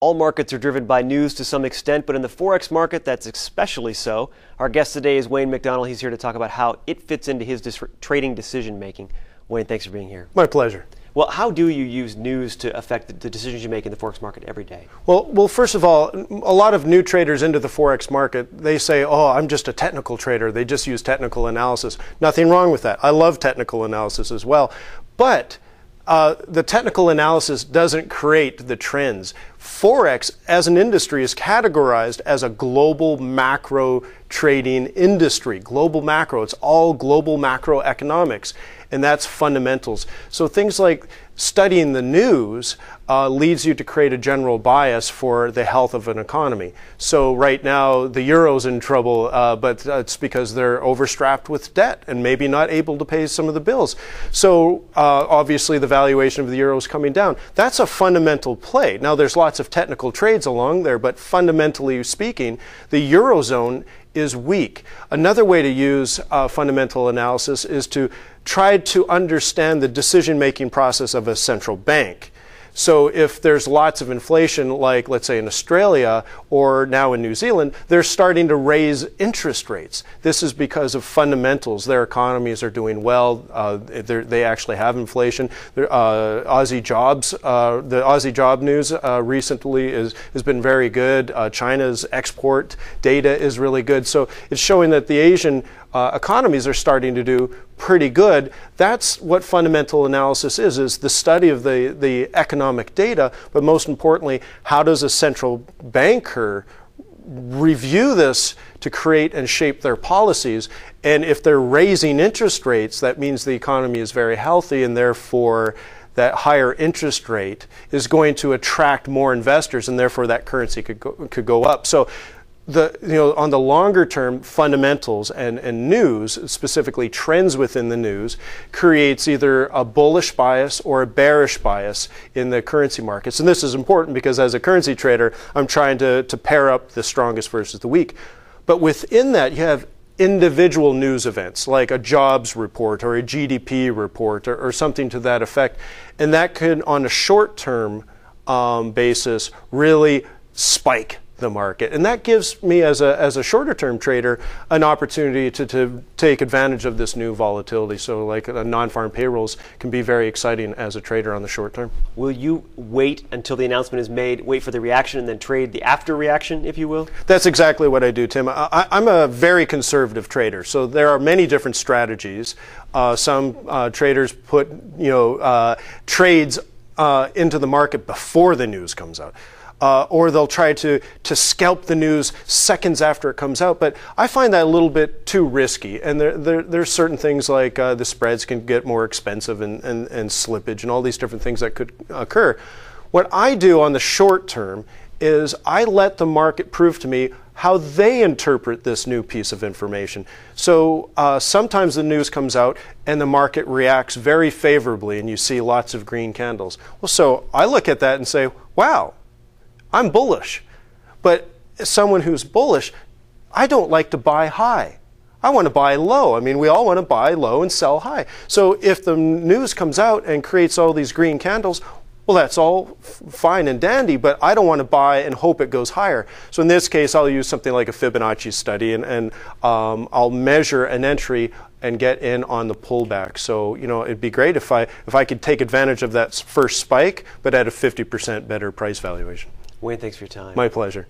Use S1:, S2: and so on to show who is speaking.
S1: All markets are driven by news to some extent, but in the Forex market, that's especially so. Our guest today is Wayne McDonell. He's here to talk about how it fits into his trading decision-making. Wayne, thanks for being here.
S2: My pleasure.
S1: Well, how do you use news to affect the decisions you make in the Forex market every day?
S2: Well, first of all, a lot of new traders into the Forex market, they say, oh, I'm just a technical trader. They just use technical analysis. Nothing wrong with that. I love technical analysis as well. But the technical analysis doesn't create the trends. Forex as an industry is categorized as a global macro trading industry. Global macro, it's all global macroeconomics, and that's fundamentals. So things like studying the news leads you to create a general bias for the health of an economy. So right now the euro's in trouble, but it's because they're overstrapped with debt and maybe not able to pay some of the bills. So obviously the valuation of the euro is coming down. That's a fundamental play. Now there's lots of technical trades along there, but fundamentally speaking, the eurozone is weak. Another way to use fundamental analysis is to try to understand the decision-making process of a central bank. So if there's lots of inflation, like let's say in Australia or now in New Zealand, they're starting to raise interest rates. This is because of fundamentals. Their economies are doing well. They actually have inflation. Aussie jobs, the Aussie job news recently has been very good. China's export data is really good. So it's showing that the Asian economies are starting to do pretty good. That's what fundamental analysis is the study of the economic data, but most importantly, how does a central banker review this to create and shape their policies? And if they're raising interest rates, that means the economy is very healthy, and therefore that higher interest rate is going to attract more investors, and therefore that currency could go up. So on the longer term, fundamentals and news, specifically trends within the news, creates either a bullish bias or a bearish bias in the currency markets. And this is important because as a currency trader, I'm trying to pair up the strongest versus the weak. But within that, you have individual news events like a jobs report or a GDP report or something to that effect. And that could, on a short-term basis, really spike the market. And that gives me, as a shorter term trader, an opportunity to take advantage of this new volatility. So like non-farm payrolls can be very exciting as a trader on the short term.
S1: Will you wait until the announcement is made, wait for the reaction, and then trade the after reaction, if you will?
S2: That's exactly what I do, Tim. I'm a very conservative trader, so there are many different strategies. Some traders put trades into the market before the news comes out. Or they'll try to scalp the news seconds after it comes out. But I find that a little bit too risky. And there's certain things like the spreads can get more expensive and slippage and all these different things that could occur. What I do on the short term is I let the market prove to me how they interpret this new piece of information. So sometimes the news comes out and the market reacts very favorably and you see lots of green candles. Well, so I look at that and say, wow, I'm bullish. But as someone who's bullish, I don't like to buy high. I want to buy low. I mean, we all want to buy low and sell high. So if the news comes out and creates all these green candles, well, that's all fine and dandy, but I don't want to buy and hope it goes higher. So in this case, I'll use something like a Fibonacci study, and I'll measure an entry and get in on the pullback. So, it'd be great if I could take advantage of that first spike, but at a 50% better price valuation.
S1: Wayne, thanks for your time.
S2: My pleasure.